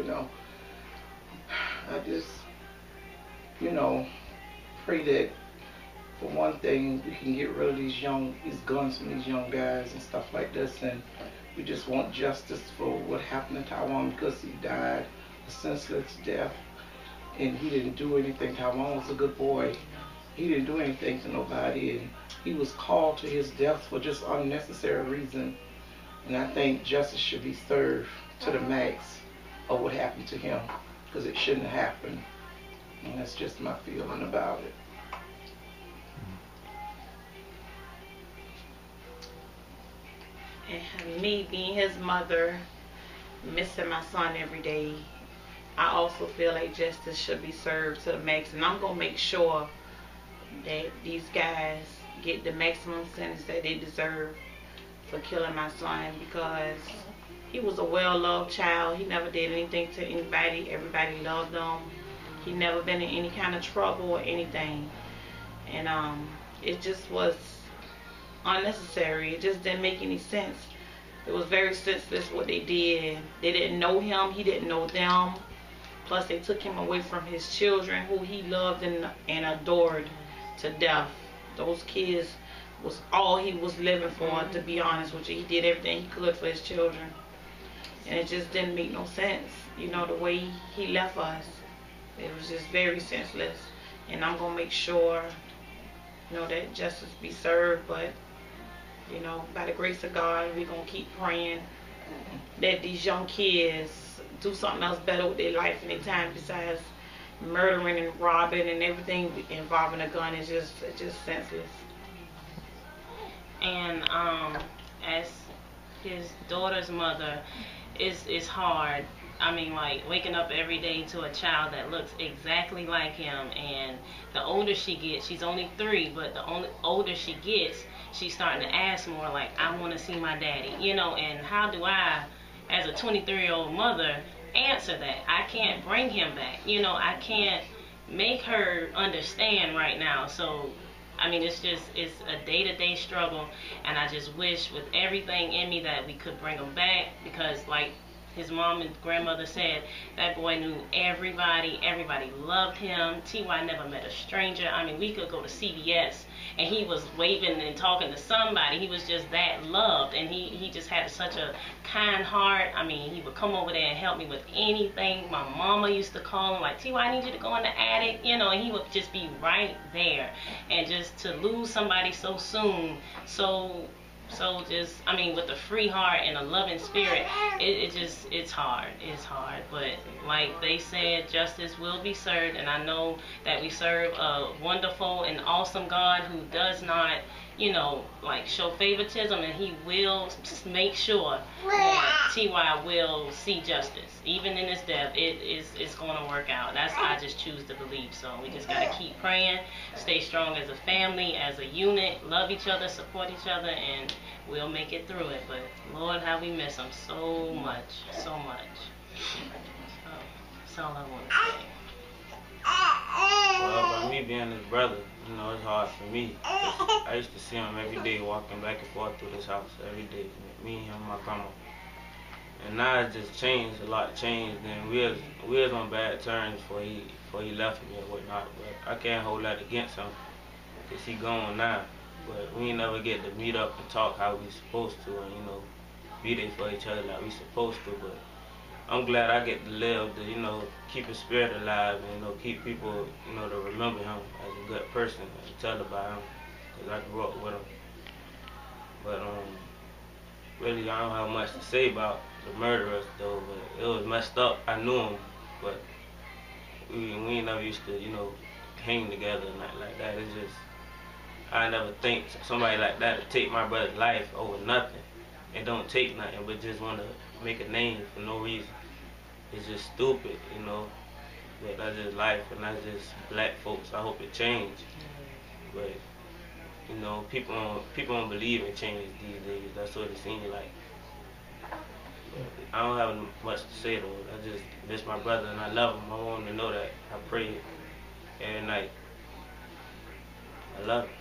know. I just, you know, pray that for one thing we can get rid of these guns from these young guys and stuff like this, and we just want justice for what happened in Taiwan because he died a senseless death and he didn't do anything. Taiwan was a good boy. He didn't do anything to nobody, and he was called to his death for just unnecessary reason. And I think justice should be served to the max of what happened to him, because it shouldn't have happened. And that's just my feeling about it. And me being his mother, missing my son every day, I also feel like justice should be served to the max. And I'm going to make sure that these guys get the maximum sentence that they deserve for killing my son, because he was a well-loved child. He never did anything to anybody. Everybody loved him. He never been in any kind of trouble or anything. And it just was unnecessary. It just didn't make any sense. It was very senseless what they did. They didn't know him. He didn't know them. Plus, they took him away from his children, who he loved and adored to death. Those kids was all he was living for, to be honest with you. He did everything he could for his children. And it just didn't make no sense, you know, the way he left us. It was just very senseless. And I'm going to make sure, you know, that justice be served. But, you know, by the grace of God, we're going to keep praying that these young kids do something else better with their life and their time besides murdering and robbing, and everything involving a gun is just senseless. And as his daughter's mother, it's hard. I mean, like, waking up every day to a child that looks exactly like him, and the older she gets, she's only 3, but the older she gets, she's starting to ask more, like, I want to see my daddy, you know. And how do I, as a 23-year-old mother, answer that? I can't bring him back, you know. I can't make her understand right now. So I mean, it's a day-to-day struggle, and I just wish with everything in me that we could bring him back, because like his mom and grandmother said, that boy knew everybody. Everybody loved him. T.Y. never met a stranger. I mean, we could go to CVS and he was waving and talking to somebody. He was just that loved, and he just had such a kind heart. I mean, he would come over there and help me with anything. My mama used to call him like, T.Y., I need you to go in the attic, you know, and he would just be right there. And just to lose somebody so soon, so just, I mean, with a free heart and a loving spirit, it's hard. It's hard. But like they said, justice will be served, and I know that we serve a wonderful and awesome God who does not, you know, like show favoritism, and he will make sure that T.Y. will see justice. Even in his death, it's going to work out. That's, I just choose to believe. So we just got to keep praying, stay strong as a family, as a unit, love each other, support each other, and we'll make it through it. But Lord, how we miss him so much, so much. So that's all I want to say. Well, by me being his brother, you know, it's hard for me. I used to see him every day walking back and forth through this house every day. Me, him, my grandma. And now it's just changed, a lot changed. And we was on bad terms before he left me or whatnot. But I can't hold that against him, because he gone now. But we ain't never get to meet up and talk how we supposed to, and, you know, be there for each other like we supposed to. But I'm glad I get to live to, you know, keep his spirit alive, and, you know, keep people, you know, to remember him as a good person and tell about him, because I grew up with him. But really, I don't have much to say about the murderers though. But it was messed up. I knew him, but we ain't never used to, you know, hang together and like that. It's just, I never think somebody like that would take my brother's life over nothing. It don't take nothing, but just want to make a name for no reason. It's just stupid, you know. But that's just life, and that's just black folks. I hope it change. But, you know, people don't believe in change these days. That's what it seems like. But I don't have much to say though. I just miss my brother, and I love him. I want him to know that. I pray every night. I love him.